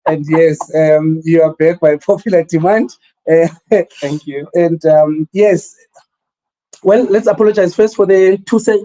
And yes, you are back by popular demand. Thank you. And yes, well, let's apologize first for the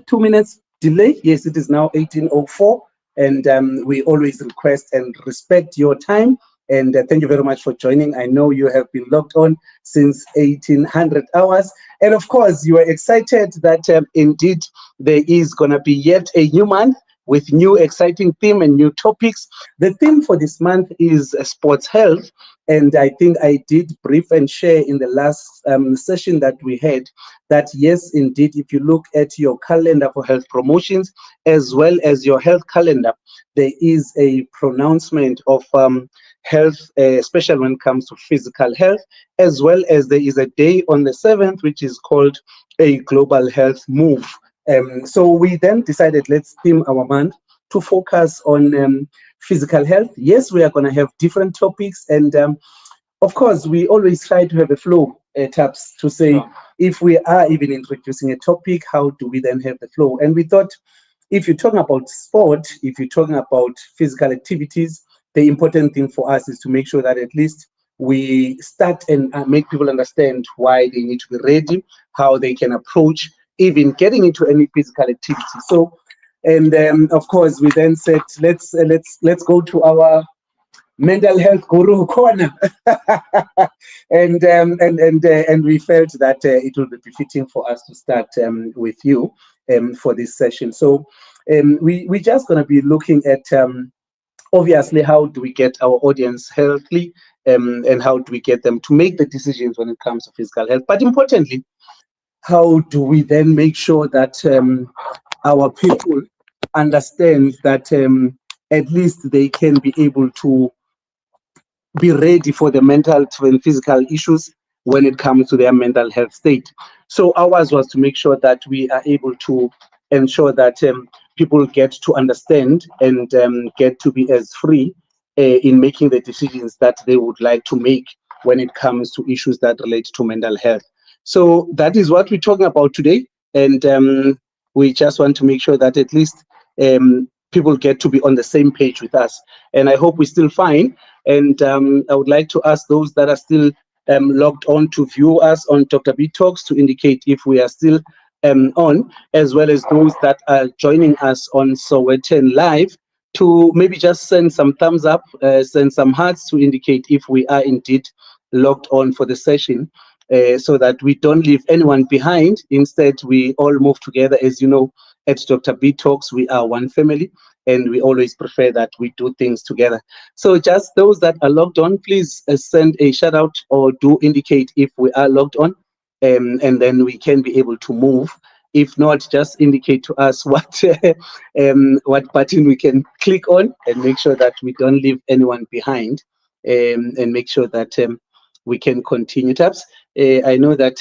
2 minutes delay. Yes, it is now 18:04, and we always request and respect your time. And thank you very much for joining. I know you have been logged on since 1800 hours. And of course, you are excited that indeed there is going to be yet a new month with new exciting theme and new topics. The theme for this month is sports health. And I think I did brief and share in the last session that we had that yes, indeed, if you look at your calendar for health promotions as well as your health calendar, there is a pronouncement of health, especially when it comes to physical health, as well as there is a day on the 7th, which is called a global health move. So we then decided let's theme our month to focus on physical health. Yes, we are going to have different topics, and of course, we always try to have a flow, taps to say if we are even introducing a topic, how do we then have the flow? And we thought if you're talking about sport, if you're talking about physical activities, the important thing for us is to make sure that at least we start and make people understand why they need to be ready, how they can approach even getting into any physical activity. So, and of course, we then said let's go to our mental health guru corner, and we felt that it would be befitting for us to start with you for this session. So we're just going to be looking at obviously how do we get our audience healthy, and how do we get them to make the decisions when it comes to physical health, but importantly, how do we then make sure that our people understand that at least they can be able to be ready for the mental and physical issues when it comes to their mental health state. So ours was to make sure that we are able to ensure that people get to understand and get to be as free in making the decisions that they would like to make when it comes to issues that relate to mental health. So that is what we're talking about today. And we just want to make sure that at least people get to be on the same page with us. And I hope we're still fine. And I would like to ask those that are still logged on to view us on DrBTalks to indicate if we are still on, as well as those that are joining us on Sowetan Live to maybe just send some thumbs up, send some hearts to indicate if we are indeed logged on for the session, so that we don't leave anyone behind. Instead, we all move together. As you know, at DrBTalks, we are one family, and we always prefer that we do things together. So just those that are logged on, please send a shout out or do indicate if we are logged on, and then we can be able to move. If not, just indicate to us what button we can click on and make sure that we don't leave anyone behind, and make sure that we can continue. Taps. I know that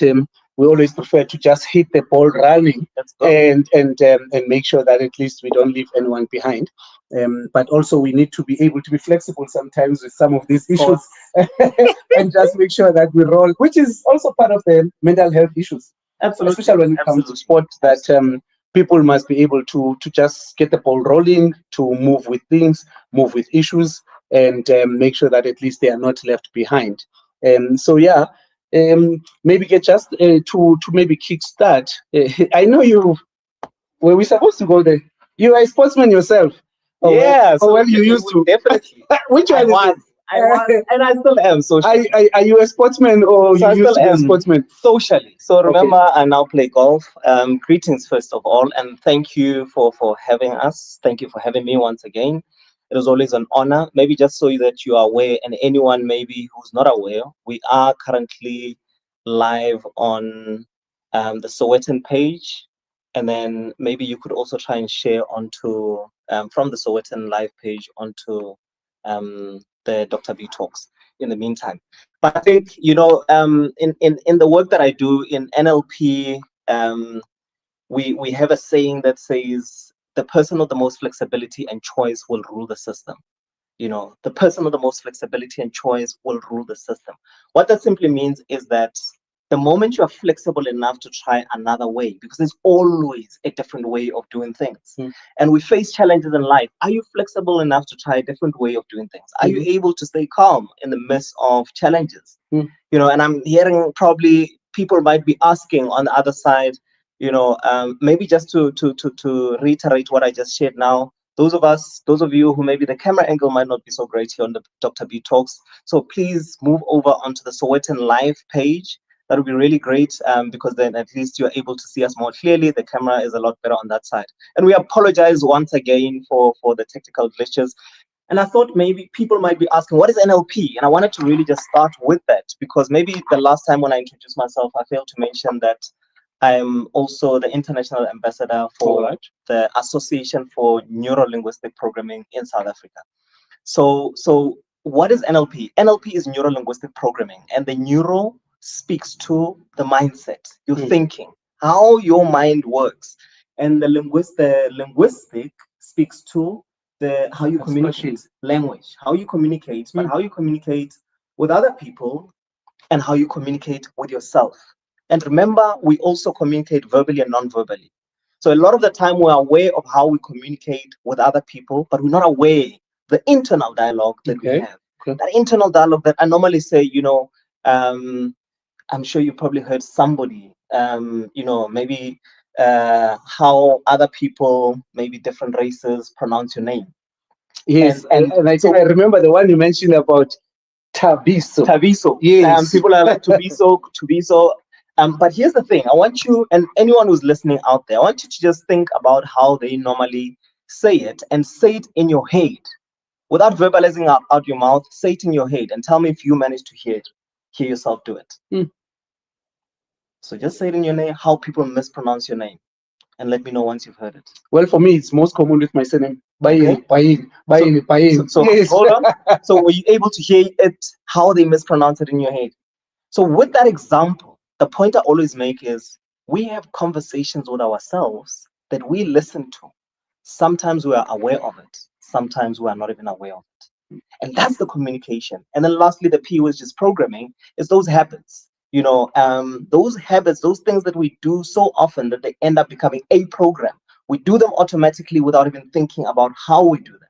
we always prefer to just hit the ball running and make sure that at least we don't leave anyone behind. But also we need to be able to be flexible sometimes with some of these issues and just make sure that we roll, which is also part of the mental health issues. Absolutely. Especially when it comes to sport, that people must be able to just get the ball rolling, to move with things, move with issues, and make sure that at least they are not left behind. So yeah, maybe get just to maybe kickstart. I know you. Were we supposed to go there? You are a sportsman yourself. Yeah. So well, you used to definitely. Which one is it? I was, and I still am socially. Are you a sportsman, or So I you used still to be a am sportsman? socially. So remember, I now play golf. Greetings, first of all, and thank you for having us. Thank you for having me once again. It is always an honor. Maybe just so that you are aware, and anyone maybe who's not aware, we are currently live on the Sowetan page, and then maybe you could also try and share onto from the Sowetan live page onto the DrBTalks in the meantime. But I think, you know, in the work that I do in NLP, we have a saying that says the person with the most flexibility and choice will rule the system. You know, the person with the most flexibility and choice will rule the system. What that simply means is that the moment you are flexible enough to try another way, because there's always a different way of doing things. And we face challenges in life. Are you flexible enough to try a different way of doing things? Are you able to stay calm in the midst of challenges? You know, and I'm hearing probably people might be asking on the other side, you know, maybe just to reiterate what I just shared now, those of you who maybe the camera angle might not be so great here on the Dr. B Talks, so please move over onto the Sowetan Live page. That would be really great, because then at least you're able to see us more clearly. The camera is a lot better on that side. And we apologize once again for the technical glitches. And I thought maybe people might be asking, what is NLP? And I wanted to really just start with that, because maybe the last time when I introduced myself, I failed to mention that I'm also the international ambassador for the Association for Neuro-Linguistic Programming in South Africa. So what is NLP? NLP is neuro-linguistic programming, and the neuro speaks to the mindset, your thinking, how your mind works, and the linguistic speaks to how you communicate, language, how you communicate, but how you communicate with other people and how you communicate with yourself. And remember, we also communicate verbally and non-verbally. So a lot of the time we're aware of how we communicate with other people, but we're not aware the internal dialogue that we have. That internal dialogue that I normally say, you know, I'm sure you probably heard somebody, you know, maybe how other people, maybe different races, pronounce your name. Yes, and I remember the one you mentioned about Thabiso. Thabiso. Yes. People are like Thabiso. But here's the thing. I want you, and anyone who's listening out there, I want you to just think about how they normally say it, and say it in your head. Without verbalizing out your mouth, say it in your head and tell me if you manage to hear yourself do it. So just say it in your name, how people mispronounce your name, and let me know once you've heard it. Well, for me, it's most common with my surname. Okay. So yes. Hold on. So were you able to hear it, how they mispronounce it in your head? So with that example, the point I always make is we have conversations with ourselves that we listen to. Sometimes we are aware of it. Sometimes we are not even aware of it. And that's the communication. And then lastly, the P, which is programming, is those habits. You know, those habits, those things that we do so often that they end up becoming a program. We do them automatically without even thinking about how we do them.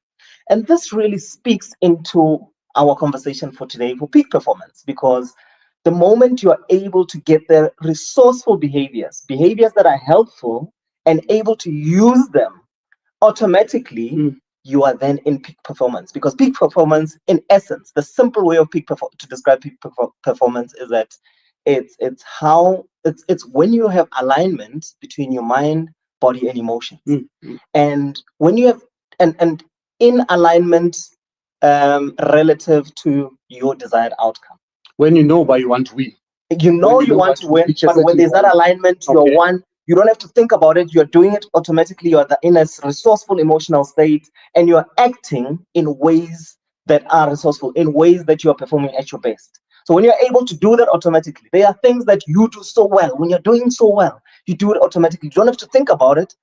And this really speaks into our conversation for today for peak performance, because the moment you are able to get the resourceful behaviors that are helpful and able to use them automatically, you are then in peak performance. Because peak performance, in essence, the simple way of to describe peak performance is that it's when you have alignment between your mind, body, and emotions. And when you have and in alignment relative to your desired outcome. When you know, but you want to win. You know you want to win, but when there's that alignment, you're one. You don't have to think about it. You're doing it automatically. You're in a resourceful emotional state, and you're acting in ways that are resourceful, in ways that you are performing at your best. So when you're able to do that automatically, there are things that you do so well. When you're doing so well, you do it automatically. You don't have to think about it,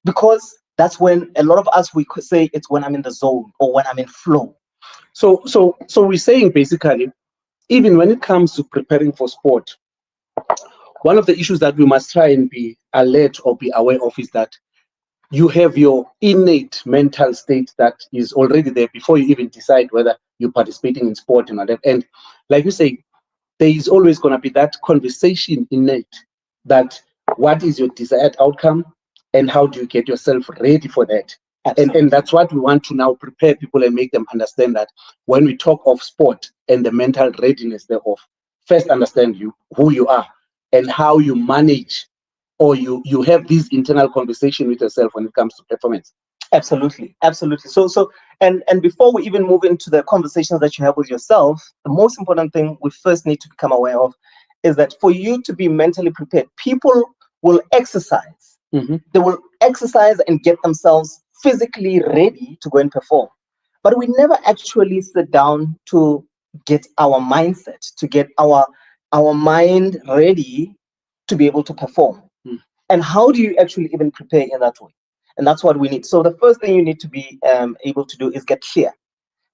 because that's when a lot of us, we could say it's when I'm in the zone or when I'm in flow. So we're saying basically, even when it comes to preparing for sport, one of the issues that we must try and be alert or be aware of is that you have your innate mental state that is already there before you even decide whether you're participating in sport or not. And like you say, there is always going to be that conversation innate that what is your desired outcome and how do you get yourself ready for that? And that's what we want to now prepare people and make them understand, that when we talk of sport and the mental readiness thereof, first understand who you are and how you manage, or you have this internal conversation with yourself when it comes to performance. Absolutely. So and before we even move into the conversations that you have with yourself, the most important thing we first need to become aware of is that for you to be mentally prepared, people will exercise. They will exercise and get themselves physically ready to go and perform. But we never actually sit down to get our mindset, to get our mind ready to be able to perform. And how do you actually even prepare in that way? And that's what we need. So the first thing you need to be able to do is get clear.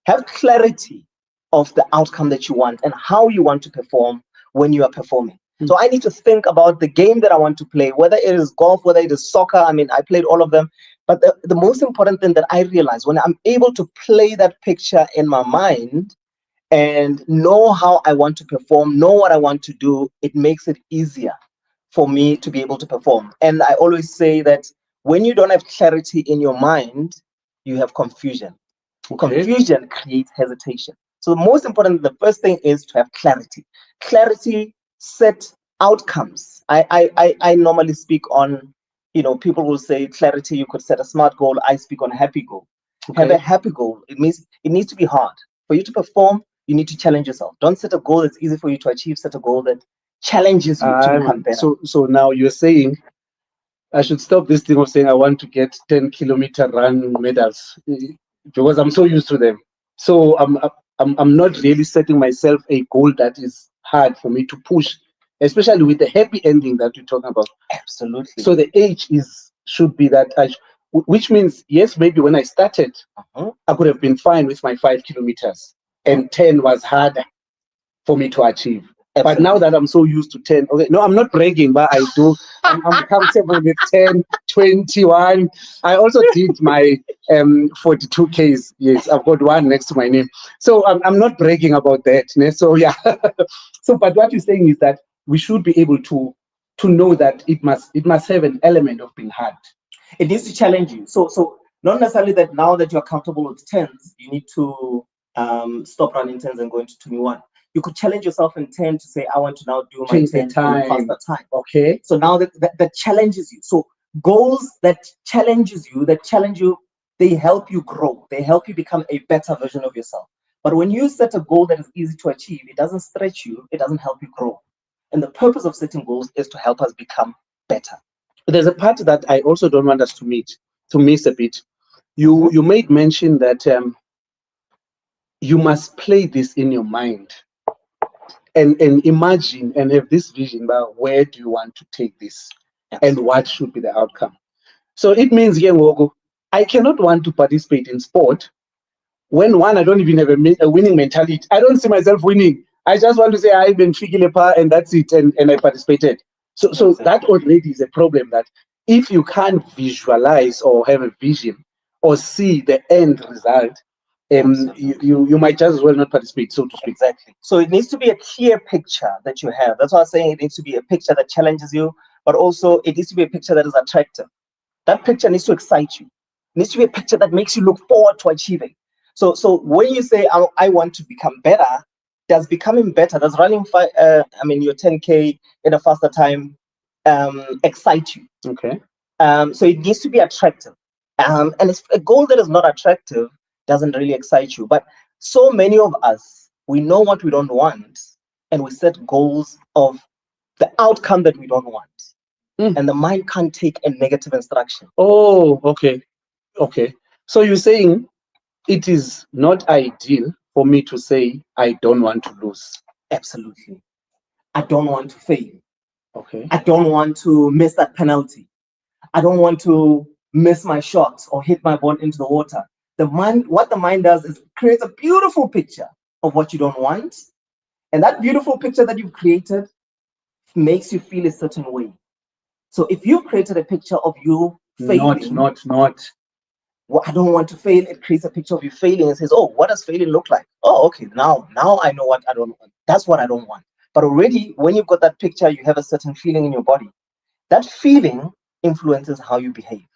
Have clarity of the outcome that you want and how you want to perform when you are performing. So I need to think about the game that I want to play, whether it is golf, whether it is soccer. I mean, I played all of them. But the most important thing that I realized, when I'm able to play that picture in my mind and know how I want to perform, know what I want to do, it makes it easier for me to be able to perform. And I always say that when you don't have clarity in your mind, you have confusion. Confusion creates hesitation. So the most important, the first thing is to have clarity. Clarity, set outcomes. I normally speak on, people will say clarity, you could set a SMART goal. I speak on a happy goal. Have a happy goal. It means it needs to be hard. For you to perform, you need to challenge yourself. Don't set a goal that's easy for you to achieve. Set a goal that challenges you to become better. So now you're saying I should stop this thing of saying I want to get 10-kilometer run medals because I'm so used to them. So I'm not really setting myself a goal that is hard for me to push, especially with the happy ending that you're talking about. Absolutely. So the age should be that which means, yes, maybe when I started, I could have been fine with my 5 kilometers and 10 was harder for me to achieve. Absolutely. But now that I'm so used to 10, okay, no, I'm not bragging, but I do. I'm comfortable with 10, 21. I also did my 42 Ks. Yes, I've got one next to my name. So I'm not bragging about that. So yeah. So, but what you're saying is that we should be able to know that it must have an element of being hard. It needs to challenge you. So not necessarily that now that you're comfortable with 10s, you need to stop running 10s and go into 21. You could challenge yourself in 10 to say, I want to now do my 10 in a faster time. Okay. So now that challenges you. So goals that challenge you, they help you grow. They help you become a better version of yourself. But when you set a goal that is easy to achieve, it doesn't stretch you, it doesn't help you grow. And the purpose of setting goals is to help us become better. There's a part that I also don't want us to miss a bit. You made mention that you must play this in your mind and imagine and have this vision about where do you want to take this. Absolutely. And what should be the outcome. So it means, I cannot want to participate in sport when I don't even have a winning mentality. I don't see myself winning. I just want to say I've been figuring a part and that's it, and I participated. So exactly. That already is a problem, that if you can't visualize or have a vision or see the end result, you might just as well not participate, so to speak. Exactly. So it needs to be a clear picture that you have. That's why I'm saying it needs to be a picture that challenges you, but also it needs to be a picture that is attractive. That picture needs to excite you. It needs to be a picture that makes you look forward to achieving. So when you say I want to become better, does becoming better, does running your 10K in a faster time excite you? Okay. So it needs to be attractive. And it's a goal that is not attractive doesn't really excite you. But so many of us, we know what we don't want, and we set goals of the outcome that we don't want. And the mind can't take a negative instruction. Oh, okay. So you're saying it is not ideal for me to say I don't want to lose. Absolutely. I don't want to fail. Okay. I don't want to miss that penalty. I don't want to miss my shot or hit my ball into the water. What the mind does is creates a beautiful picture of what you don't want. And that beautiful picture that you've created makes you feel a certain way. So if you've created a picture of you failing, not. Well, I don't want to fail. It creates a picture of you failing and says, oh, what does failing look like? Oh, okay, now I know what I don't want. That's what I don't want. But already when you've got that picture, you have a certain feeling in your body. That feeling influences how you behave.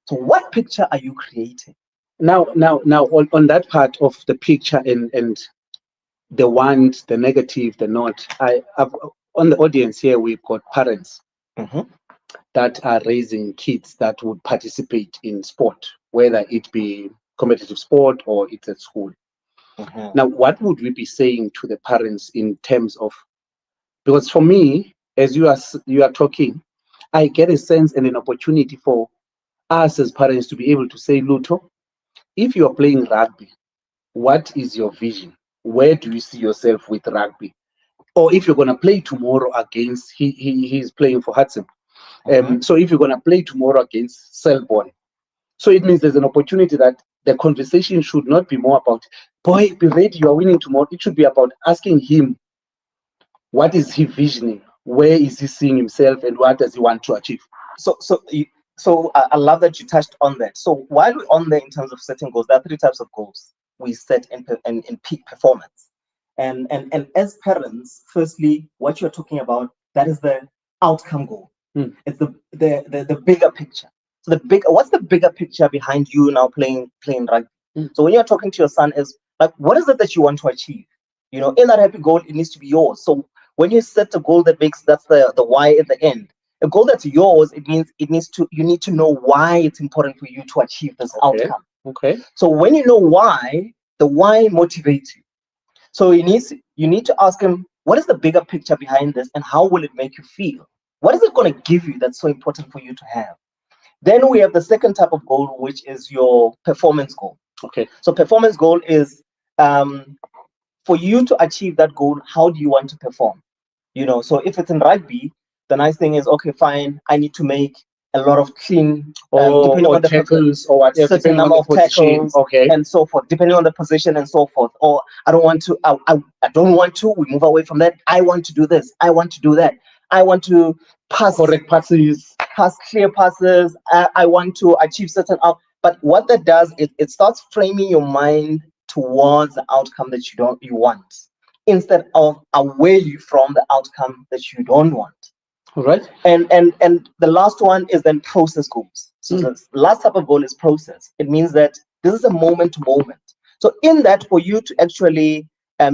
So what picture are you creating? Now on that part of the picture and the want, the negative, the not, on the audience here, we've got parents that are raising kids that would participate in sport, whether it be competitive sport or it's at school. Now, what would we be saying to the parents in terms of, because for me, as you are talking, I get a sense and an opportunity for us as parents to be able to say, Luto, if you are playing rugby, what is your vision? Where do you see yourself with rugby? Or if you're going to play tomorrow against, he's playing for Hudson. So if you're going to play tomorrow against Selborne, so it means there's an opportunity that the conversation should not be more about, boy, be ready, you are winning tomorrow. It should be about asking him, what is he visioning? where is he seeing himself and what does he want to achieve? So I love that you touched on that. So while we're on there in terms of setting goals, there are three types of goals we set in peak performance. And as parents, firstly, what you're talking about, that is the outcome goal. It's the bigger picture. So what's the bigger picture behind you now playing rugby? So when you're talking to your son, is like, what is it that you want to achieve? You know, in that happy goal, it needs to be yours. So when you set a goal that's the why at the end, a goal that's yours, it means you need to know why it's important for you to achieve this outcome. Okay. So when you know why, the why motivates you. So you need to ask him, what is the bigger picture behind this, and how will it make you feel? What is it going to give you that's so important for you to have? Then we have the second type of goal, which is your performance goal. Okay. So performance goal is for you to achieve that goal, how do you want to perform? You know, so if it's in rugby, the nice thing is, okay, fine, I need to make a lot of clean, depending on the tackles or what, certain number of tackles, okay, and so forth, depending on the position and so forth. Or I don't want to, I don't want to. We move away from that. I want to do this. I want to do that. I want to pass correct passes, pass clear passes. I want to achieve certain out. But what that does is it starts framing your mind towards the outcome that you want, instead of away from the outcome that you don't want. All right. And the last one is then process goals. So the last type of goal is process. It means that this is a moment to moment. So in that, for you to actually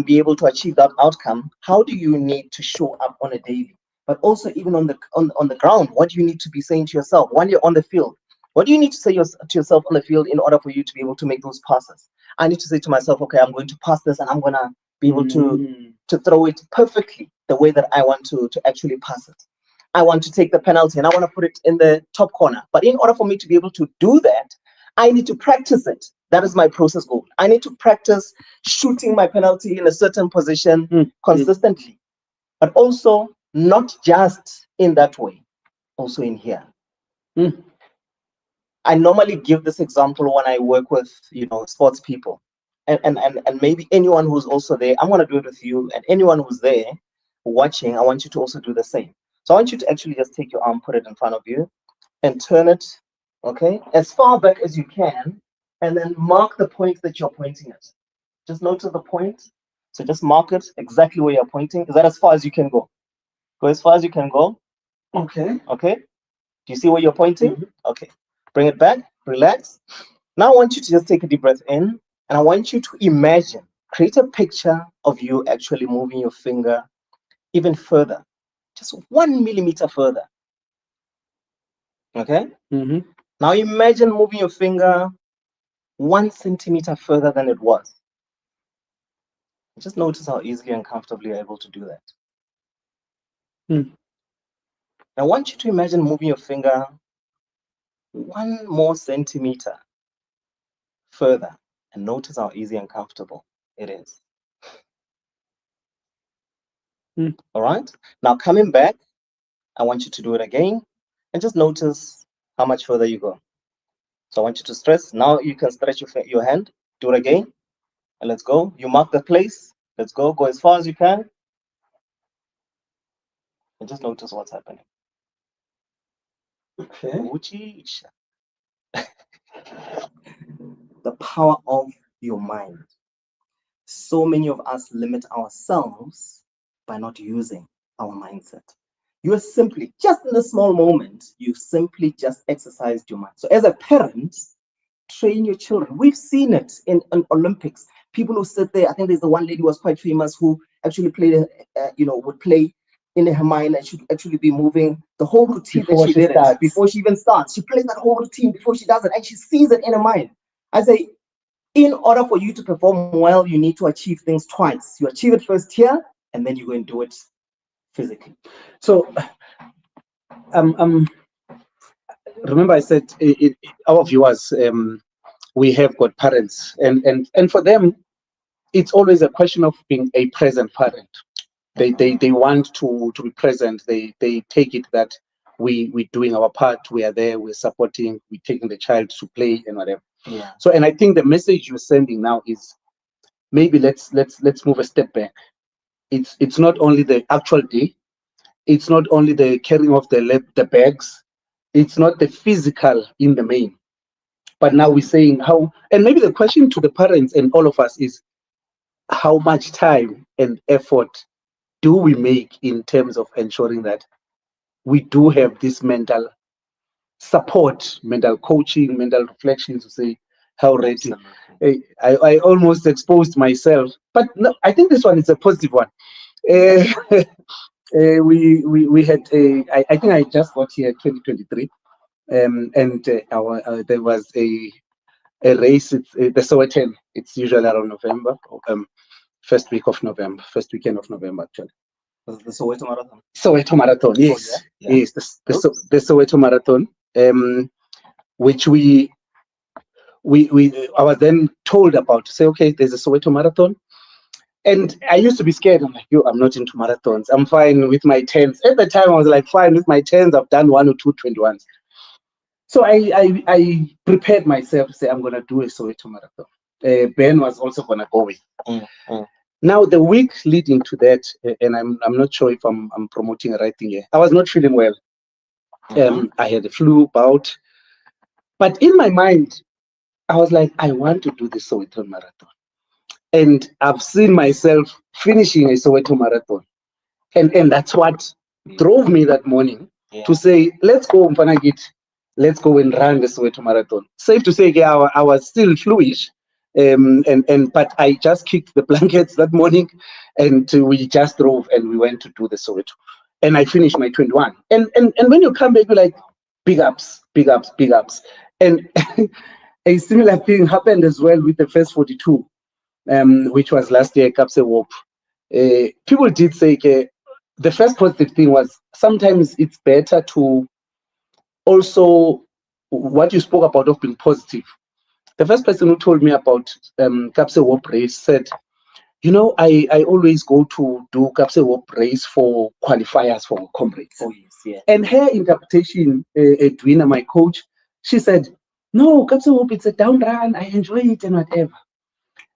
be able to achieve that outcome, how do you need to show up on a daily? But also even on the ground, what do you need to be saying to yourself when you're on the field? What do you need to say to yourself on the field in order for you to be able to make those passes? I need to say to myself, okay, I'm going to pass this, and I'm going to be able to throw it perfectly the way that I want to actually pass it. I want to take the penalty and I want to put it in the top corner. But in order for me to be able to do that, I need to practice it. That is my process goal. I need to practice shooting my penalty in a certain position consistently, but also not just in that way, also in here. I normally give this example when I work with, sports people, and maybe anyone who's also there. I'm going to do it with you, and anyone who's there watching, I want you to also do the same. So I want you to actually just take your arm, put it in front of you, and turn it, okay, as far back as you can, and then mark the point that you're pointing at. Just notice the point. So just mark it exactly where you're pointing. Is that as far as you can go? Go as far as you can go. Okay. Okay. Do you see where you're pointing? Okay. Bring it back. Relax. Now I want you to just take a deep breath in, and I want you to imagine, create a picture of you actually moving your finger even further, just 1 millimeter further. Okay. Now imagine moving your finger 1 centimeter further than it was. Just notice how easily and comfortably you're able to do that. I want you to imagine moving your finger 1 more centimeter further, and notice how easy and comfortable it is. All right. Now coming back, I want you to do it again, and just notice how much further you go. So I want you to stress. Now you can stretch your hand. Do it again, and let's go. You mark the place. Let's go. Go as far as you can, and just notice what's happening. Okay. The power of your mind. So many of us limit ourselves by not using our mindset. You are simply, just in the small moment, you simply just exercised your mind. So as a parent, train your children. We've seen it in Olympics. People who sit there, I think there's the one lady who was quite famous who actually played, would play in her mind, and should actually be moving the whole routine before she even starts. She plays that whole routine before she does it, and she sees it in her mind. I say, in order for you to perform well, you need to achieve things twice. You achieve it first here, and then you go and do it physically. So, remember I said our viewers, we have got parents, and for them, it's always a question of being a present parent. They want to be present. They take it that we're doing our part. We are there. We're supporting. We're taking the child to play and whatever. Yeah. So, and I think the message you're sending now is maybe let's move a step back. It's not only the actual day, It's not only the carrying of the bags. It's not the physical in the main. But now we're saying how, and maybe the question to the parents and all of us is, how much time and effort do we make in terms of ensuring that we do have this mental support, mental coaching, mental reflection to say how ready. I almost exposed myself, but no, I think this one is a positive one. We had I think I just got here 2023, and there was a race. It's the Sowetan. It's usually around November, first weekend of November actually. The Soweto Marathon. Soweto Marathon, yes, oh, yeah? Yeah. Yes, the Soweto Marathon, which I was then told about. To say, okay, there's a Soweto Marathon, and I used to be scared. I'm like, I'm not into marathons. I'm fine with my 10s. At the time, I was like, fine with my 10s. I've done 1 or 2 21s. So I prepared myself to say I'm gonna do a Soweto Marathon. Ben was also gonna go with. Now the week leading to that, and I'm not sure if I'm promoting the right thing here. I was not feeling well. I had a flu bout, but in my mind, I was like, I want to do the Soweto Marathon, and I've seen myself finishing a Soweto Marathon, and that's what drove me that morning to say, let's go, Mfanagit, let's go and run the Soweto Marathon. Safe to say, yeah, I was still fluish. But I just kicked the blankets that morning, and we just drove and we went to do the Soweto, and I finished my 21. And when you come back, you're like, big ups, big ups, big ups. And a similar thing happened as well with the first 42, which was last year, Kapse Wop. People did say the first positive thing was sometimes it's better to also what you spoke about of being positive. The first person who told me about Kapse Wop race said, I always go to do Kapse Wop race for qualifiers for comrades. Oh, yes, yeah. And her interpretation, Edwina, my coach, she said, no, Kapse Wop, it's a down run. I enjoy it and whatever.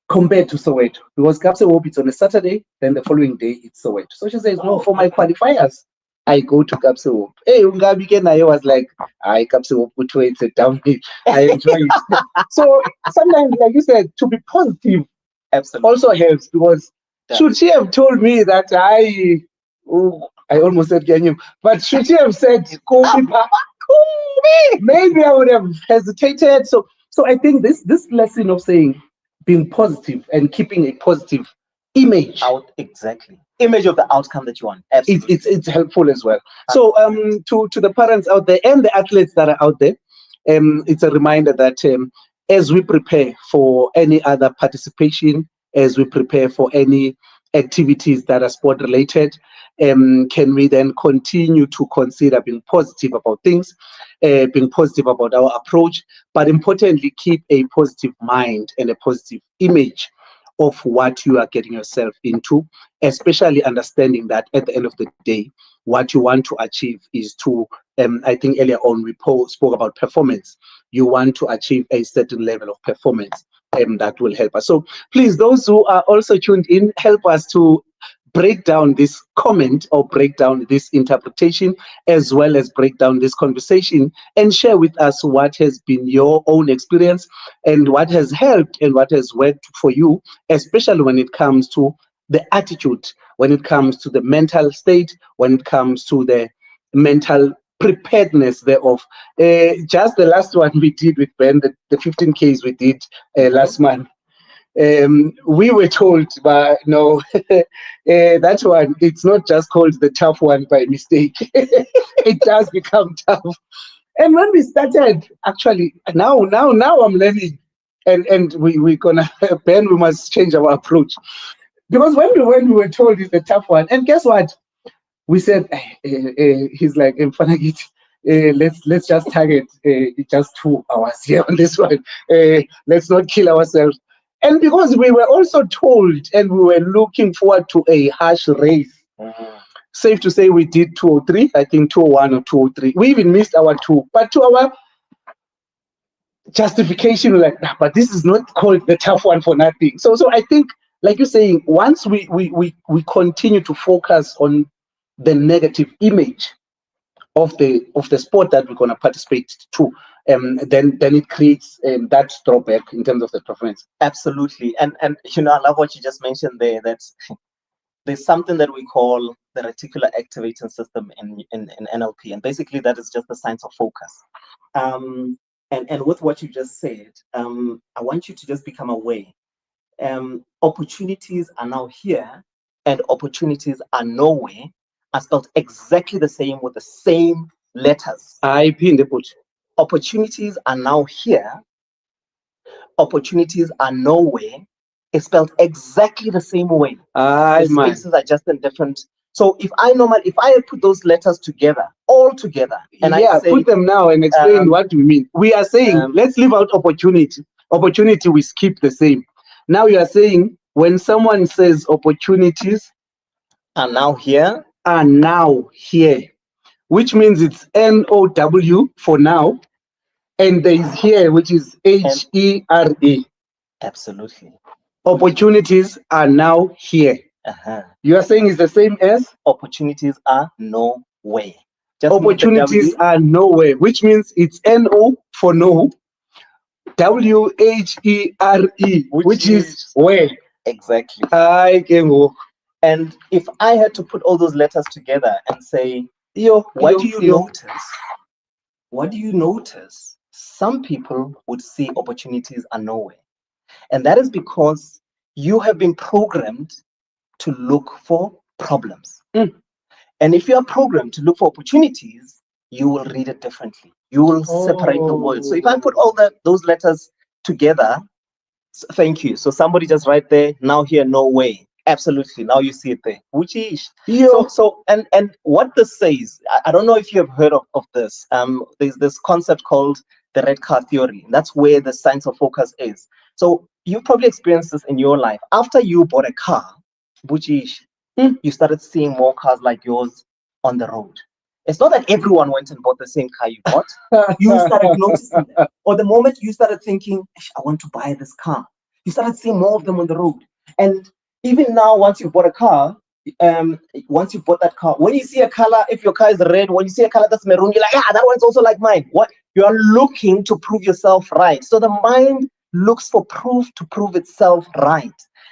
Compared to Soweto, because Kapse Wop, it's on a Saturday, then the following day, it's Soweto. So she says, no, for my qualifiers, I go to Kapse Wop. Hey, I was like, I Kapse Wop, it's a down hill. I enjoy it. So sometimes, like you said, to be positive also helps, because should she have told me that I almost said Kenyum, but should she have said maybe I would have hesitated. So I think this lesson of saying being positive and keeping a positive image image of the outcome that you want. Absolutely. It's helpful as well. So to the parents out there and the athletes that are out there, it's a reminder that as we prepare for any other participation, as we prepare for any activities that are sport related, can we then continue to consider being positive about things, being positive about our approach, but importantly, keep a positive mind and a positive image of what you are getting yourself into, especially understanding that at the end of the day, what you want to achieve is to, I think earlier on we spoke about performance. You want to achieve a certain level of performance that will help us. So please, those who are also tuned in, help us to break down this comment or break down this interpretation, as well as break down this conversation, and share with us what has been your own experience and what has helped and what has worked for you, especially when it comes to the attitude, when it comes to the mental state, when it comes to the mental preparedness thereof. Just the last one we did with Ben, the 15Ks we did last month. We were told, but no, that one, it's not just called the tough one by mistake. It does become tough. And when we started, actually, now I'm learning, and we're gonna, Ben, we must change our approach. Because when we were told it's the tough one, and guess what? We said, he's like, let's just target just 2 hours here on this one. Let's not kill ourselves. And because we were also told and we were looking forward to a harsh race, safe to say we did 203, I think 201 or 203. We even missed our 2, but to our justification, we're like, but this is not called the tough one for nothing. So I think, like you're saying, once we continue to focus on the negative image of the sport that we're going to participate to, then it creates that drawback in terms of the performance. Absolutely. And I love what you just mentioned there, that there's something that we call the reticular activating system in NLP, and basically that is just the science of focus. And with what you just said, I want you to just become aware. Opportunities are now here and opportunities are nowhere are spelled exactly the same with the same letters. I pinned the put. Opportunities are now here. Opportunities are nowhere. It's spelled exactly the same way. The spaces are just in different. So if I put those letters together, all together, and I say, put them now and explain what we mean. We are saying let's leave out opportunity. Opportunity we skip the same. Now you are saying when someone says opportunities are now here, which means it's NOW for now, and there is here, which is HERE. Absolutely. Opportunities are now here. You are saying it's the same as opportunities are nowhere. Opportunities are nowhere, which means it's NO for no, WHERE, which is where. Exactly. I can walk. And if I had to put all those letters together and say, what do you notice? What do you notice? Some people would see opportunities are nowhere. And that is because you have been programmed to look for problems. And if you are programmed to look for opportunities, you will read it differently. You will separate the words. So if I put all those letters together, thank you. So somebody just right there, now here, no way. Absolutely. Now you see it there. Which is so and what this says, I don't know if you have heard of this. There's this concept called the red car theory. That's where the science of focus is. So you've probably experienced this in your life. After you bought a car, Bujish, you started seeing more cars like yours on the road. It's not that everyone went and bought the same car you bought. You started noticing that. Or the moment you started thinking, I want to buy this car, you started seeing more of them on the road. And even now, once you bought a car, once you bought that car, when you see a color, if your car is red, when you see a color that's maroon, you're like, that one's also like mine. What? You are looking to prove yourself right. So the mind looks for proof to prove itself right.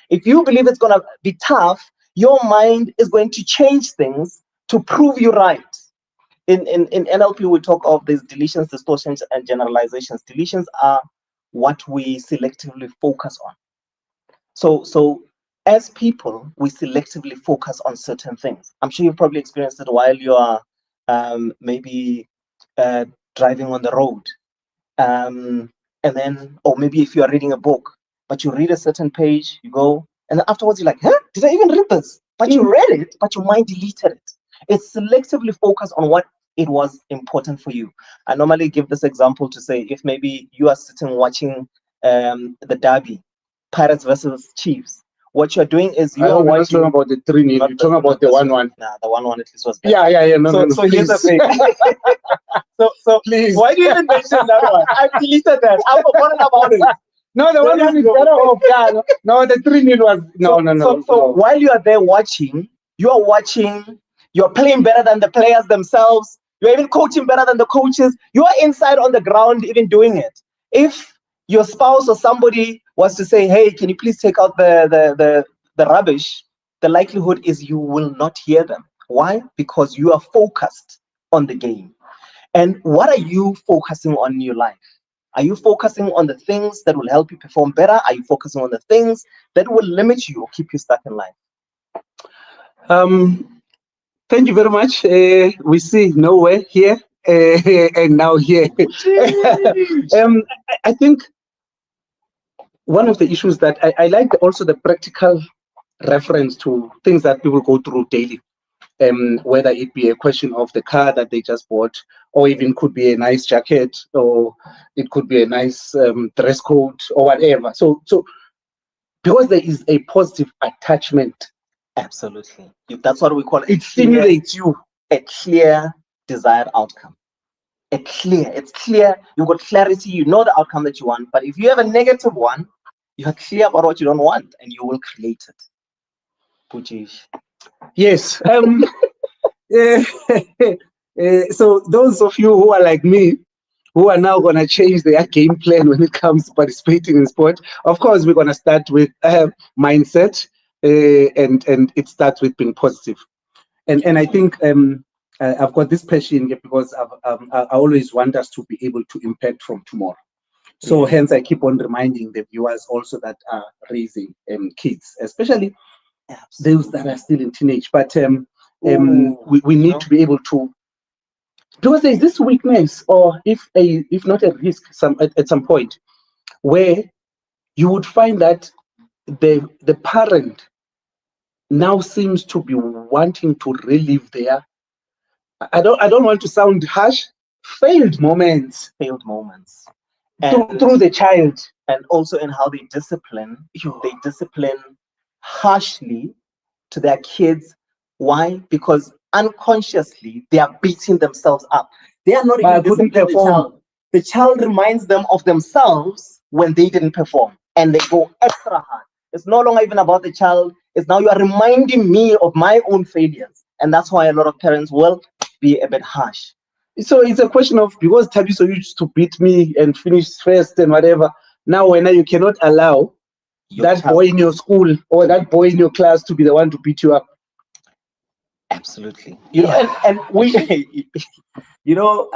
If you believe it's going to be tough, your mind is going to change things to prove you right. In NLP, we talk of these deletions, distortions, and generalizations. Deletions are what we selectively focus on. So as people, we selectively focus on certain things. I'm sure you've probably experienced it while you are maybe driving on the road. And then, or maybe if you are reading a book, but you read a certain page, you go, and then afterwards you're like, did I even read this? But you read it, but your mind deleted it. It's selectively focused on what it was important for you. I normally give this example to say, if maybe you are sitting watching the derby, Pirates versus Chiefs, what you're doing is you are watching. You're not talking about the 3-0, you're talking about the 1-1. Nah, the 1-1 at least was better. Yeah. No, so here's the thing. so please. Why do you even mention that one? I deleted that. I forgot about it. No, the 1-1 is better off. Yeah, no, the 3-0 was no. So while you are there watching, you're playing better than the players themselves. You're even coaching better than the coaches. You are inside on the ground even doing it. If your spouse or somebody was to say, hey, can you please take out the rubbish? The likelihood is you will not hear them. Why? Because you are focused on the game. And what are you focusing on in your life? Are you focusing on the things that will help you perform better? Are you focusing on the things that will limit you or keep you stuck in life? Thank you very much. We see nowhere here and now here. I think one of the issues that I like also the practical reference to things that people go through daily, whether it be a question of the car that they just bought, or even could be a nice jacket, or it could be a nice dress code or whatever. So because there is a positive attachment. Absolutely. That's what we call it. It stimulates you. A clear desired outcome. It's clear. You've got clarity. You know the outcome that you want. But if you have a negative one, you are clear about what you don't want, and you will create it. Pujish. Yes. So those of you who are like me, who are now going to change their game plan when it comes to participating in sport, of course, we're going to start with mindset, and it starts with being positive. And I think I've got this passion here because I always want us to be able to impact from tomorrow. So hence, I keep on reminding the viewers also that are raising kids, especially those that are still in teenage. But we need to be able to, because there's this weakness, or if not a risk, at some point, where you would find that the parent now seems to be wanting to relive their, I don't want to sound harsh, failed moments through the child. And also in how they discipline harshly to their kids. Why? Because unconsciously they are beating themselves up. They are not even disciplining the child. The child reminds them of themselves when they didn't perform, and they go extra hard. It's no longer even about the child. It's now you are reminding me of my own failures. And that's why a lot of parents will be a bit harsh. So it's a question of, because Thabiso used to beat me and finish first and whatever, now when you cannot allow that boy in your school or that boy in your class to be the one to beat you up. Absolutely. You know, and we, you know,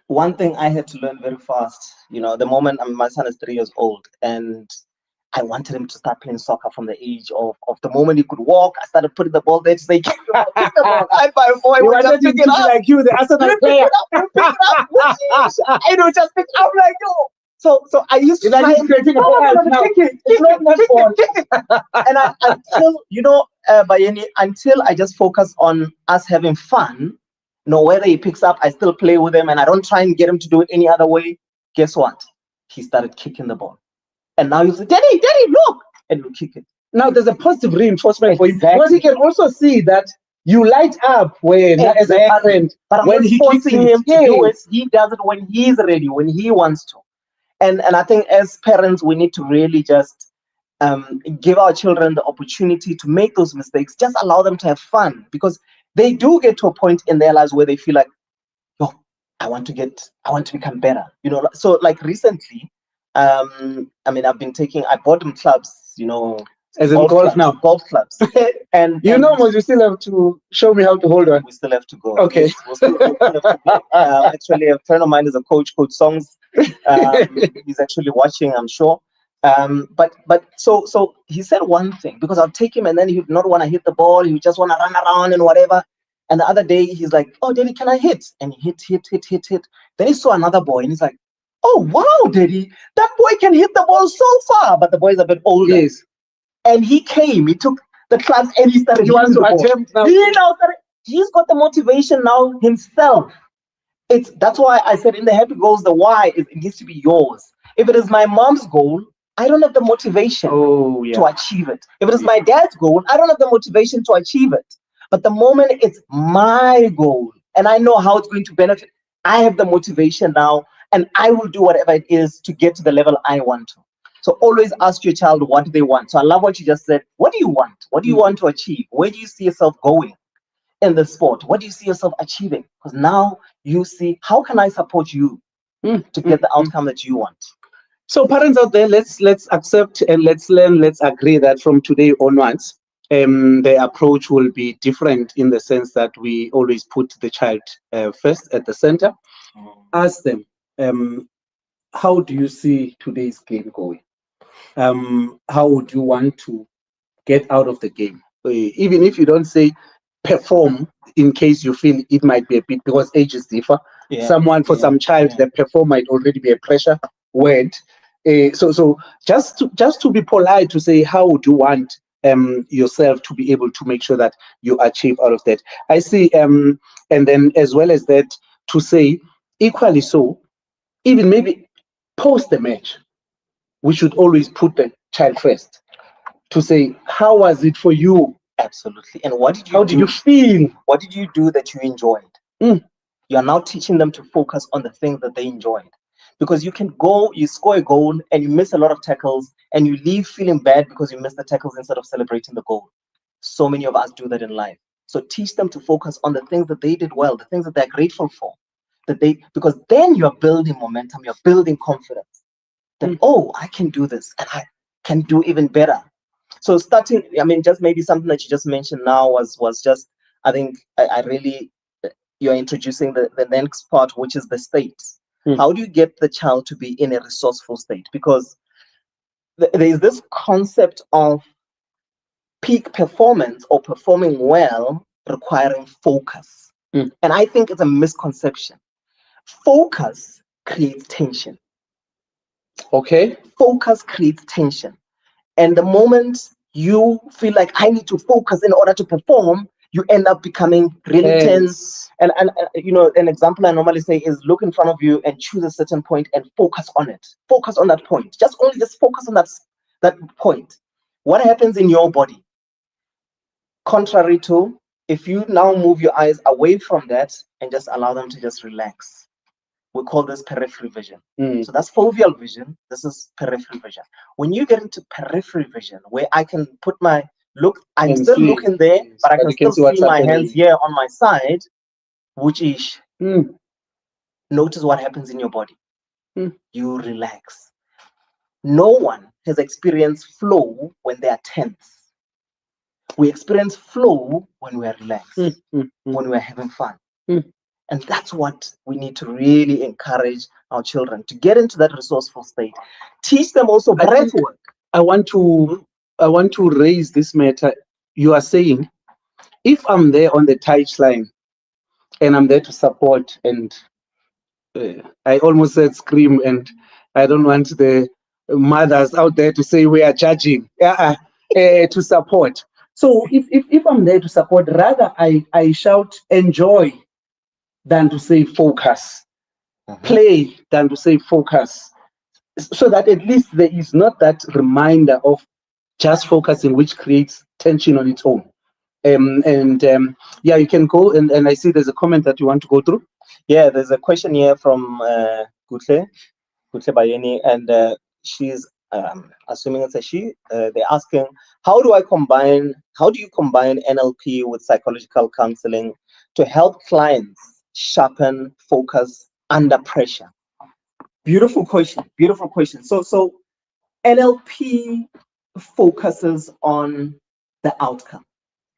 one thing I had to learn very fast, you know, the moment my son is 3 years old, and I wanted him to start playing soccer from the age of the moment he could walk. I started putting the ball there to say, kick the ball, kick the ball. I wanted him to be like you, the Arsenal player. I don't just pick up like you. So I used to try and creating a ball now. It's not ball. And until, you know, Bayeni, until I just focus on us having fun, you know, whether he picks up, I still play with him and I don't try and get him to do it any other way. Guess what? He started kicking the ball. And now you say, Daddy, look, and you kick it. Now there's a positive reinforcement for him, because he can also see that you light up when, as a parent, but when he kicks him to do it, he does it when he's ready, when he wants to. And I think as parents, we need to really just give our children the opportunity to make those mistakes. Just allow them to have fun, because they do get to a point in their lives where they feel like, oh, I want to become better. You know, so like recently, I mean, I bought them clubs, you know. As in golf now? Golf clubs. and you still have to show me how to hold on. We still have to go. Okay. Yes, we'll still have to go. Actually, a friend of mine is a coach Songs. He's actually watching, I'm sure. But so he said one thing, because I'll take him and then he would not want to hit the ball. He would just want to run around and whatever. And the other day he's like, oh, Daddy, can I hit? And he hit. Then he saw another boy and he's like, oh, wow, Daddy, that boy can hit the ball so far. But the boy's a bit older. Yes. And he took the clubs and he started. He wants to attempt now. He's got the motivation now himself. That's why I said in the happy goals, the why it needs to be yours. If it is my mom's goal, I don't have the motivation to achieve it. If it is my dad's goal, I don't have the motivation to achieve it. But the moment it's my goal and I know how it's going to benefit, I have the motivation now, and I will do whatever it is to get to the level I want to. So always ask your child, what do they want? So I love what you just said. What do you want? What do you want to achieve? Where do you see yourself going in the sport? What do you see yourself achieving? Because now you see, how can I support you to get the outcome that you want? So parents out there, let's accept and let's learn, let's agree that from today onwards, the approach will be different, in the sense that we always put the child first at the center. Ask them, how do you see today's game going? How would you want to get out of the game? Even if you don't say perform, in case you feel it might be a bit, because ages differ. Some child, the perform might already be a pressure word. So just to be polite, to say, how would you want yourself to be able to make sure that you achieve out of that? I see, and then as well as that, to say equally so, even maybe post the match, we should always put the child first, to say, how was it for you? Absolutely. And what did you How did you feel? What did you do that you enjoyed? You are now teaching them to focus on the things that they enjoyed. Because you can go, you score a goal and you miss a lot of tackles and you leave feeling bad because you missed the tackles instead of celebrating the goal. So many of us do that in life. So teach them to focus on the things that they did well, the things that they're grateful for, because then you're building momentum, you're building confidence that, oh, I can do this and I can do even better. So starting, I mean, just maybe something that you just mentioned now was just, I think I really, you're introducing the next part, which is the state. How do you get the child to be in a resourceful state? Because there is this concept of peak performance or performing well requiring focus. And I think it's a misconception. Focus creates tension. Okay. Focus creates tension. And the moment you feel like I need to focus in order to perform, you end up becoming really tense. And you know, an example I normally say is look in front of you and choose a certain point and focus on it. Focus on that point. Just focus on that point. What happens in your body? Contrary to if you now move your eyes away from that and just allow them to just relax. We call this peripheral vision. So that's foveal vision. This is peripheral vision. When you get into peripheral vision, where I can put I'm still looking there, but I can still see my hands here on my side, which is, notice what happens in your body. You relax. No one has experienced flow when they are tense. We experience flow when we are relaxed, when we are having fun. And that's what we need to really encourage our children to get into that resourceful state. Teach them also breath work. I want to raise this matter. You are saying, if I'm there on the touchline and I'm there to support, and I almost said scream, and I don't want the mothers out there to say we are judging, to support. So if I'm there to support, rather I shout enjoy than to say focus, play than to say focus, so that at least there is not that reminder of just focusing, which creates tension on its own. Yeah, you can go, and I see there's a comment that you want to go through. Yeah, there's a question here from Gutle Bayeni, and she's assuming it's a she. They're asking, how do you combine NLP with psychological counseling to help clients sharpen focus under pressure? Beautiful question. Beautiful question. So NLP focuses on the outcome,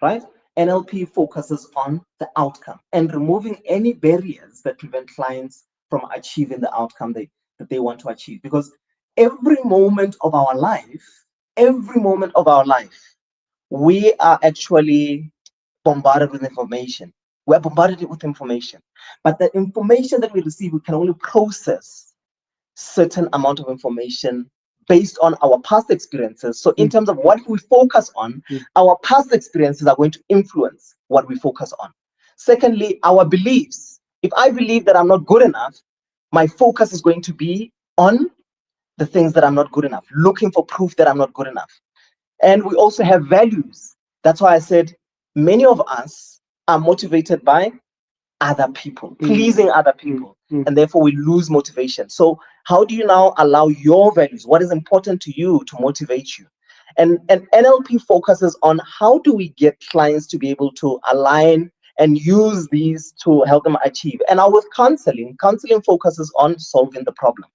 right? NLP focuses on the outcome and removing any barriers that prevent clients from achieving the outcome that they want to achieve. Because every moment of our life, we are actually bombarded with information. We're bombarded with information. But the information that we receive, we can only process certain amount of information based on our past experiences. So in terms of what we focus on, our past experiences are going to influence what we focus on. Secondly, our beliefs. If I believe that I'm not good enough, my focus is going to be on the things that I'm not good enough, looking for proof that I'm not good enough. And we also have values. That's why I said many of us are motivated by other people, pleasing other people, and therefore we lose motivation. So how do you now allow your values, what is important to you, to motivate you? And NLP focuses on how do we get clients to be able to align and use these to help them achieve. And now with counseling focuses on solving the problem.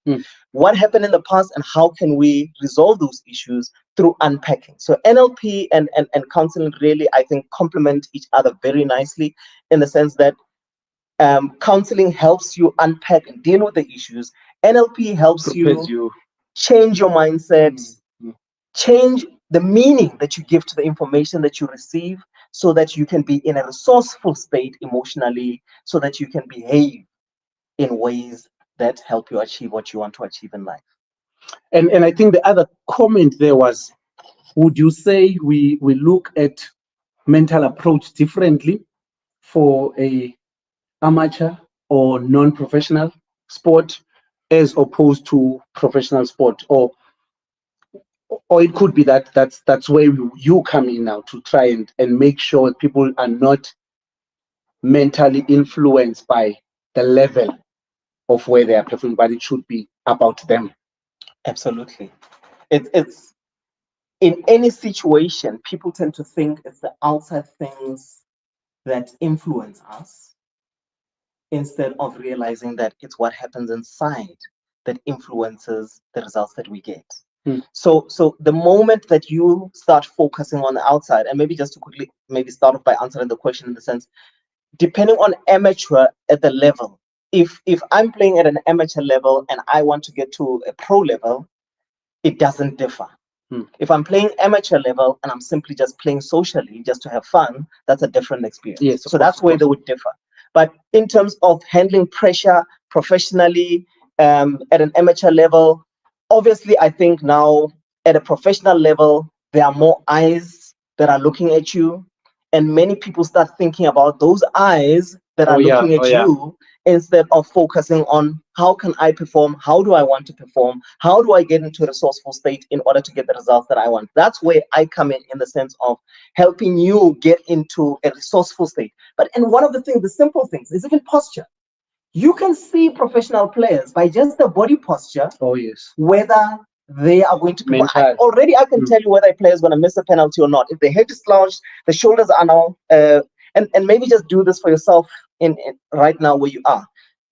What happened in the past and how can we resolve those issues through unpacking? So NLP and counseling really, I think, complement each other very nicely, in the sense that counseling helps you unpack and deal with the issues. NLP helps you change your mindset, change the meaning that you give to the information that you receive, so that you can be in a resourceful state emotionally, so that you can behave in ways that help you achieve what you want to achieve in life. And I think the other comment there was, would you say we look at mental approach differently for a amateur or non-professional sport as opposed to professional sport? Or it could be that's where you come in now, to try and make sure people are not mentally influenced by the level of where they are performing, but it should be about them. Absolutely. It's in any situation, people tend to think it's the outside things that influence us instead of realizing that it's what happens inside that influences the results that we get. So the moment that you start focusing on the outside, and maybe just to quickly maybe start off by answering the question in the sense, depending on amateur at the level, if I'm playing at an amateur level and I want to get to a pro level, it doesn't differ. If I'm playing amateur level and I'm simply just playing socially just to have fun, that's a different experience. Yes, so that's where they would differ. But in terms of handling pressure professionally at an amateur level, obviously I think now at a professional level, there are more eyes that are looking at you, and many people start thinking about those eyes that are looking at you instead of focusing on how can I perform, how do I want to perform, how do I get into a resourceful state in order to get the results that I want. That's where I come in the sense of helping you get into a resourceful state. And one of the things, the simple things, is even posture. You can see professional players by just the body posture, whether they are going to perform. I can tell you whether a player is going to miss a penalty or not. If the head is slouched, the shoulders are now, and maybe just do this for yourself in right now where you are.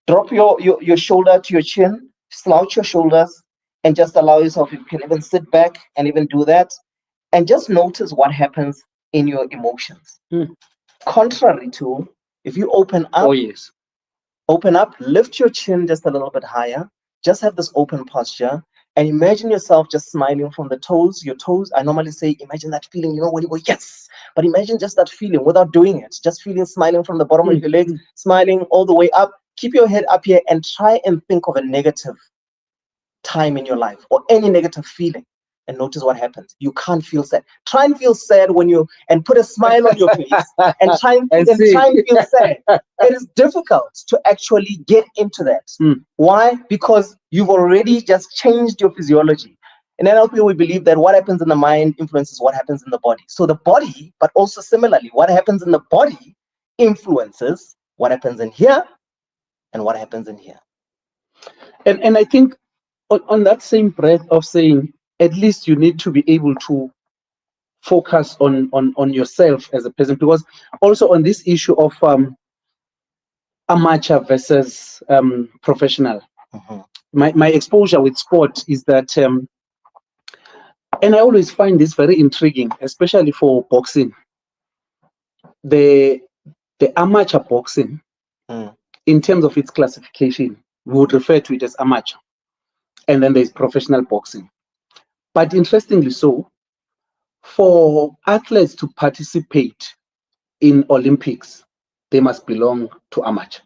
Drop your shoulder to your chin, slouch your shoulders, and just allow yourself, you can even sit back and even do that, and just notice what happens in your emotions. Contrary to if you open up, open up, lift your chin just a little bit higher, just have this open posture, and imagine yourself just smiling from the toes, your toes. I normally say, imagine that feeling, when you go, yes, but imagine just that feeling without doing it, just feeling, smiling from the bottom of your legs, smiling all the way up. Keep your head up here and try and think of a negative time in your life or any negative feeling, and notice what happens. You can't feel sad. Try and feel sad and put a smile on your face and try and feel sad. It is difficult to actually get into that. Why? Because you've already just changed your physiology. In NLP, we believe that what happens in the mind influences what happens in the body. So the body, but also similarly, what happens in the body influences what happens in here and what happens in here. And I think on that same breath of saying, at least you need to be able to focus on yourself as a person, because also on this issue of amateur versus professional, my exposure with sport is that, and I always find this very intriguing, especially for boxing. The amateur boxing, in terms of its classification, we would refer to it as amateur, and then there's professional boxing. But interestingly so, for athletes to participate in Olympics, they must belong to amateur.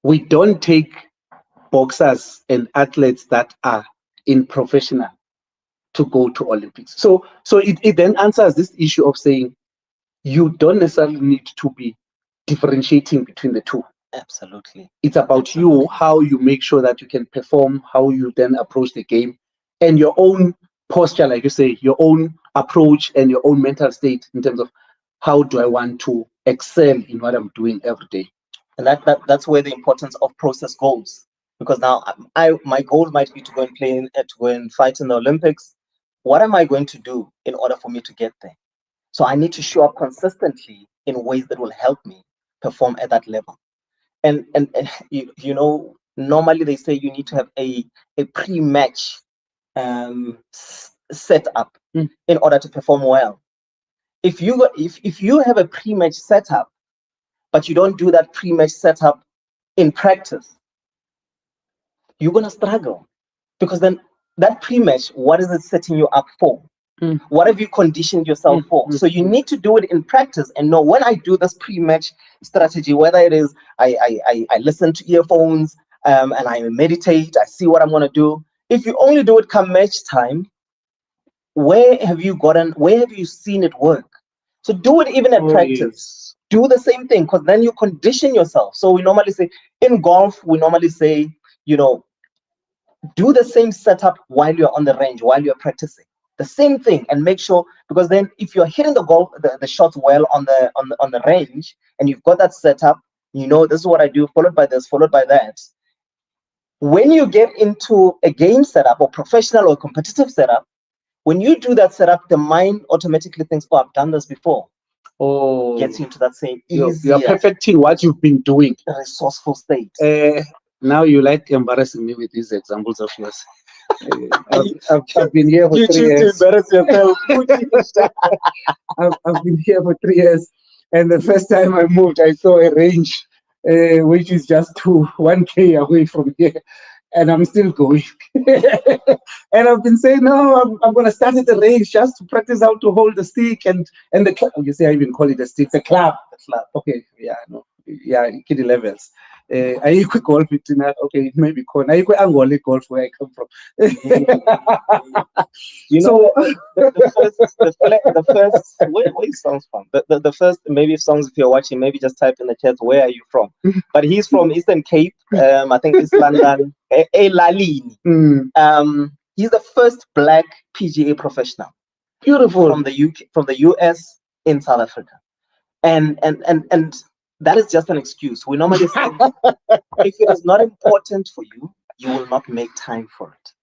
We don't take boxers and athletes that are in professional to go to Olympics. So it then answers this issue of saying you don't necessarily need to be differentiating between the two. Absolutely. It's about you, how you make sure that you can perform, how you then approach the game, and your own posture, like you say, your own approach and your own mental state in terms of how do I want to excel in what I'm doing every day. And that's where the importance of process goes. Because now my goal might be to go and play, to go and fight in the Olympics. What am I going to do in order for me to get there? So I need to show up consistently in ways that will help me perform at that level. And normally they say you need to have a pre-match setup in order to perform well. If you have a pre-match setup, but you don't do that pre-match setup in practice, you're gonna struggle, because then that pre-match, what is it setting you up for? What have you conditioned yourself for? So you need to do it in practice and know, when I do this pre-match strategy, whether it is I listen to earphones and I meditate, I see what I'm going to do. If you only do it come match time, where have you seen it work? So do it even at practice. Do the same thing, because then you condition yourself. So we normally say, in golf, we normally say, do the same setup while you're on the range, while you're practicing. The same thing, and make sure, because then if you're hitting the shots well on the range, and you've got that setup, this is what I do, followed by this, followed by that. When you get into a game setup or professional or competitive setup, when you do that setup, the mind automatically thinks, oh, I've done this before. gets you into that same you're perfecting what you've been doing. Resourceful state. Now you like embarrassing me with these examples of yours. I've been here for 3 years. You choose to embarrass yourself. I've been here for 3 years, and the first time I moved, I saw a range which is just 1K away from here, and I'm still going. And I've been saying, no, I'm going to start at the range just to practice how to hold the stick and the club. You say I even call it a stick, the club. Okay, yeah, no, yeah, kiddie levels. I quick golf between okay, maybe corner. I quick Angole golf where I come from. You know, the first where he sounds from. The first, maybe songs, if you're watching, maybe just type in the chat, where are you from? But he's from Eastern Cape. I think it's London. Elalini. He's the first black PGA professional. Beautiful. From the UK, from the US in South Africa. And that is just an excuse. We normally say, if it is not important for you, you will not make time for it.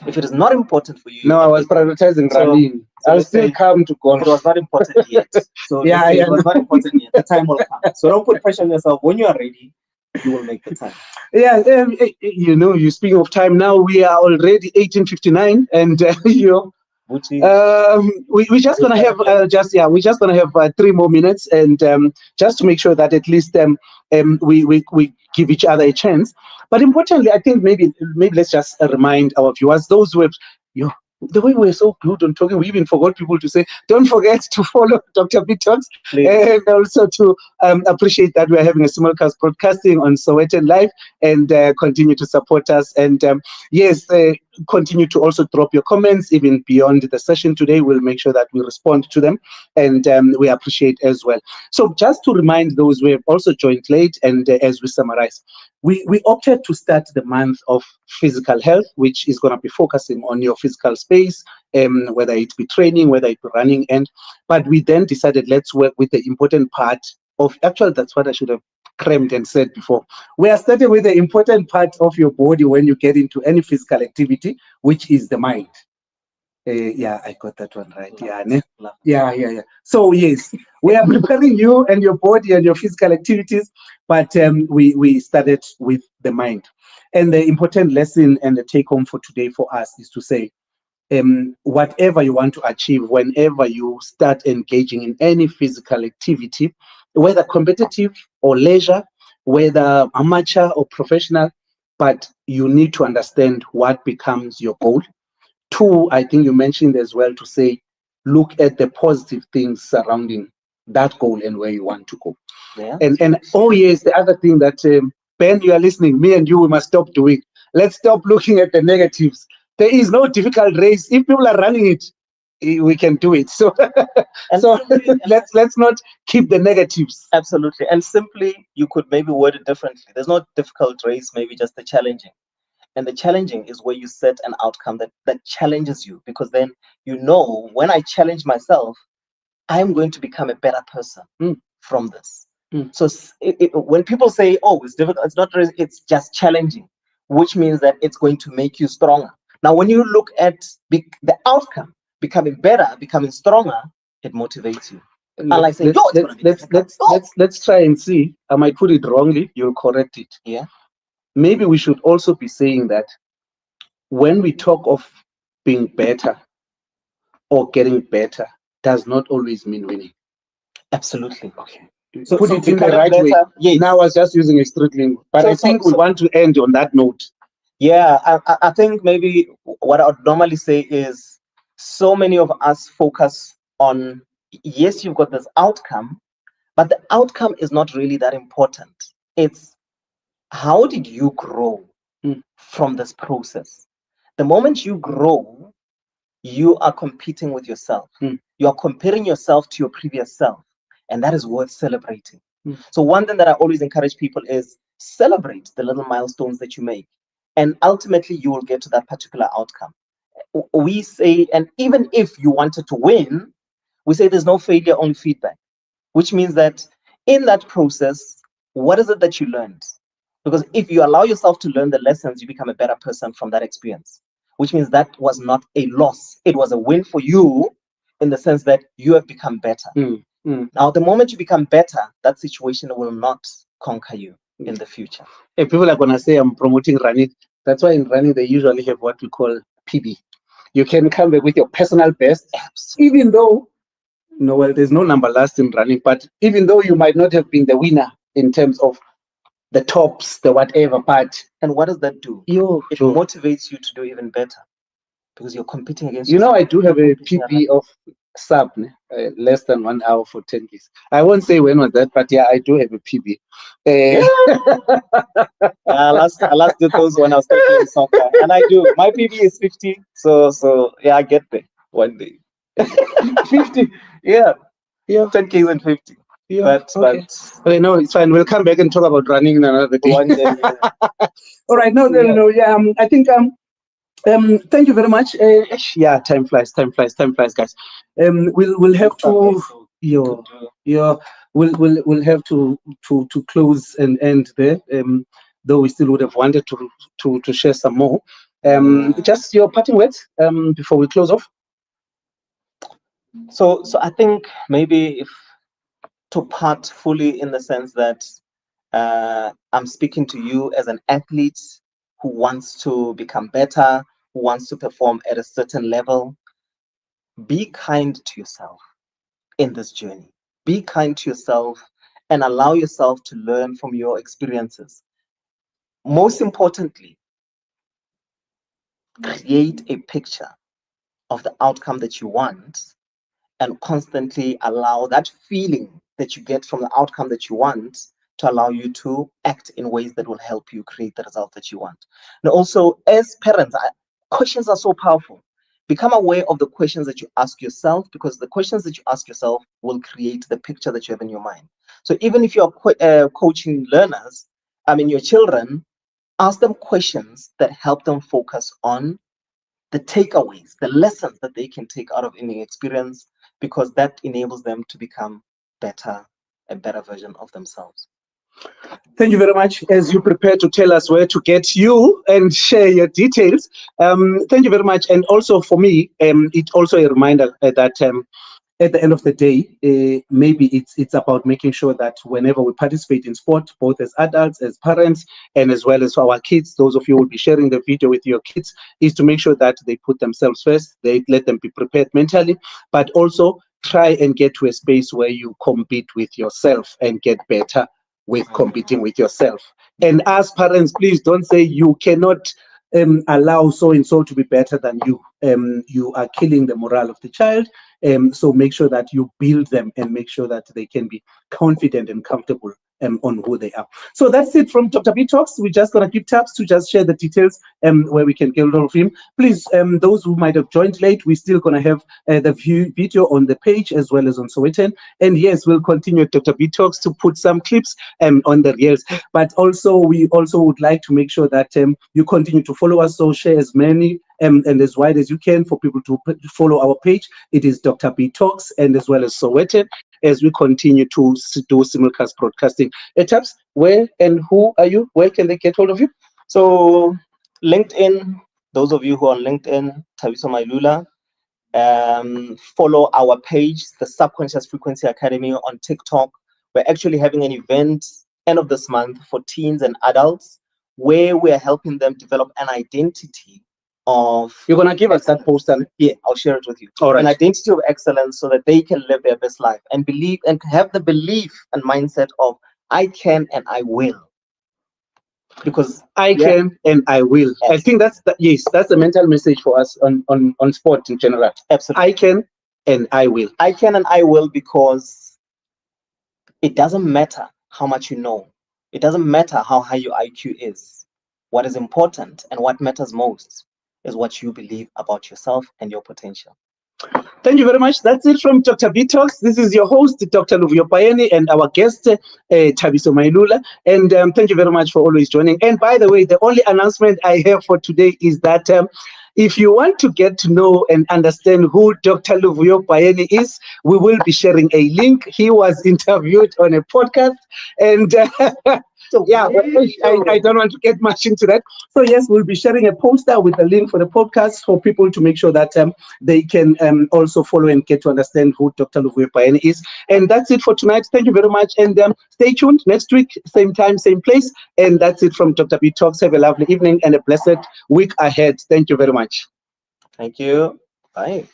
If it is not important for you, no, I was prioritizing running. I'll still come to golf. It was not important yet. So yeah, it was not important yet. The time will come. So don't put pressure on yourself. When you are ready, you will make the time. Yeah, you know, you speaking of time now, we are already 18:59, and we're just gonna have we're just gonna have 3 more minutes, and just to make sure that at least we give each other a chance. But importantly, I think maybe let's just remind our viewers, those who have the way we're so good on talking, we even forgot people to say, don't forget to follow DrBTalks, and also to appreciate that we're having a simulcast broadcasting on Sowetan Live, and continue to support us. And yes, continue to also drop your comments even beyond the session today. We'll make sure that we respond to them, and we appreciate as well. So just to remind those who have also joined late, and as we summarize, we opted to start the month of physical health, which is going to be focusing on your physical space, whether it be training, whether it be running, but we then decided let's work with the important part of, actually that's what I should have crammed and said before. We are starting with the important part of your body when you get into any physical activity, which is the mind. Yeah, I got that one right. Yeah. So yes, we are preparing you and your body and your physical activities, but we started with the mind. And the important lesson and the take home for today for us is to say, whatever you want to achieve, whenever you start engaging in any physical activity, whether competitive or leisure, whether amateur or professional, but you need to understand what becomes your goal. 2, I think you mentioned as well, to say, look at the positive things surrounding that goal and where you want to go. Yeah. And oh yes, the other thing that Ben, you are listening, me and you, we must stop doing. Let's stop looking at the negatives. There is no difficult race. If people are running it, we can do it. So, let's not keep the negatives. Absolutely. And simply, you could maybe word it differently. There's no difficult race, maybe just the challenging. And the challenging is where you set an outcome that challenges you, because then you know, when I challenge myself, I'm going to become a better person from this. So when people say, oh, it's difficult, it's not, it's just challenging, which means that it's going to make you stronger. Now, when you look at the outcome, becoming better, becoming stronger, it motivates you. Let's try and see. I might put it wrongly. You'll correct it. Yeah. Maybe we should also be saying that when we talk of being better or getting better, does not always mean winning. Absolutely. Okay. So put it in the right way. Yes. Now I was just using a strict lingo, but I think we want to end on that note. Yeah, I think maybe what I would normally say is, so many of us focus on, yes, you've got this outcome, but the outcome is not really that important. It's how did you grow from this process? The moment you grow, you are competing with yourself. You are comparing yourself to your previous self, and that is worth celebrating. So one thing that I always encourage people is celebrate the little milestones that you make, and ultimately you will get to that particular outcome. We say, and even if you wanted to win, we say there's no failure, only feedback, which means that in that process, what is it that you learned? Because if you allow yourself to learn the lessons, you become a better person from that experience, which means that was not a loss. It was a win for you, in the sense that you have become better. Now, the moment you become better, that situation will not conquer you in the future. If people are going to say I'm promoting running, that's why in running they usually have what we call PB. You can come back with your personal best, even though, there's no number last in running, but even though you might not have been the winner in terms of the tops, the whatever part. And what does that do? It motivates you to do even better because you're competing against I do have a PB of sub, less than 1 hour for 10 Ks. I won't say when was that, but yeah, I do have a PB. Last did those when I was playing soccer, and I do. My PB is 50, so yeah, I get there one day. 50, yeah, 10 Ks and 50. Yeah, but no, it's fine. We'll come back and talk about running in another day. One day, yeah. All right, yeah. I think thank you very much. Yeah, time flies, guys. We'll have to we'll have to close and end there. Though we still would have wanted to share some more. Just your parting words before we close off. So I think maybe if to part fully in the sense that I'm speaking to you as an athlete who wants to become better, who wants to perform at a certain level. Be kind to yourself in this journey. Be kind to yourself and allow yourself to learn from your experiences. Most importantly, create a picture of the outcome that you want and constantly allow that feeling that you get from the outcome that you want to allow you to act in ways that will help you create the result that you want. And also, as parents, questions are so powerful. Become aware of the questions that you ask yourself, because the questions that you ask yourself will create the picture that you have in your mind. So even if you're coaching learners, your children, ask them questions that help them focus on the takeaways, the lessons that they can take out of any experience, because that enables them to become a better version of themselves. Thank you very much. As you prepare to tell us where to get you and share your details, thank you very much. And also for me, it's also a reminder that at the end of the day, maybe it's about making sure that whenever we participate in sport, both as adults, as parents, and as well as for our kids, those of you who will be sharing the video with your kids, is to make sure that they put themselves first, they let them be prepared mentally, but also try and get to a space where you compete with yourself and get better with competing with yourself. And as parents, please don't say you cannot allow so-and-so to be better than you. You are killing the morale of the child. So make sure that you build them and make sure that they can be confident and comfortable on who they are. So that's it from DrBTalks. We're just going to give Tabs to just share the details where we can get hold of him. Please, those who might have joined late, we're still going to have the video on the page as well as on Sowetan. And yes, we'll continue at DrBTalks to put some clips on the reels. But also, we also would like to make sure that you continue to follow us. So share as many and as wide as you can for people to follow our page. It is DrBTalks and as well as Sowetan, as we continue to do simulcast broadcasting. Tabs, where and who are you? Where can they get hold of you? So LinkedIn, those of you who are on LinkedIn, Thabiso Mailula. Follow our page, the Subconscious Frequency Academy on TikTok. We're actually having an event end of this month for teens and adults where we're helping them develop an identity of... You're going to give us that poster? Yeah, I'll share it with you. All right. An identity of excellence so that they can live their best life and believe and have the belief and mindset of I can and I will. Because I can and I will. Yes. I think that's the mental message for us on sport in general. Absolutely. I can and I will. I can and I will, because it doesn't matter how much you know. It doesn't matter how high your IQ is. What is important and what matters most is what you believe about yourself and your potential. Thank you very much. That's it from DrBTalks. This is your host, Dr. Luvio Payeni, and our guest, Thabiso Mailula. And thank you very much for always joining. And by the way, the only announcement I have for today is that if you want to get to know and understand who Dr. Luvio Payeni is, we will be sharing a link. He was interviewed on a podcast, and So yeah, I don't want to get much into that. So yes, we'll be sharing a poster with a link for the podcast for people to make sure that they can also follow and get to understand who Dr. Luvuyo Paeni is. And that's it for tonight. Thank you very much. And stay tuned next week, same time, same place. And that's it from DrBTalks. Have a lovely evening and a blessed week ahead. Thank you very much. Thank you. Bye.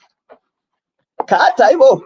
Thabiso.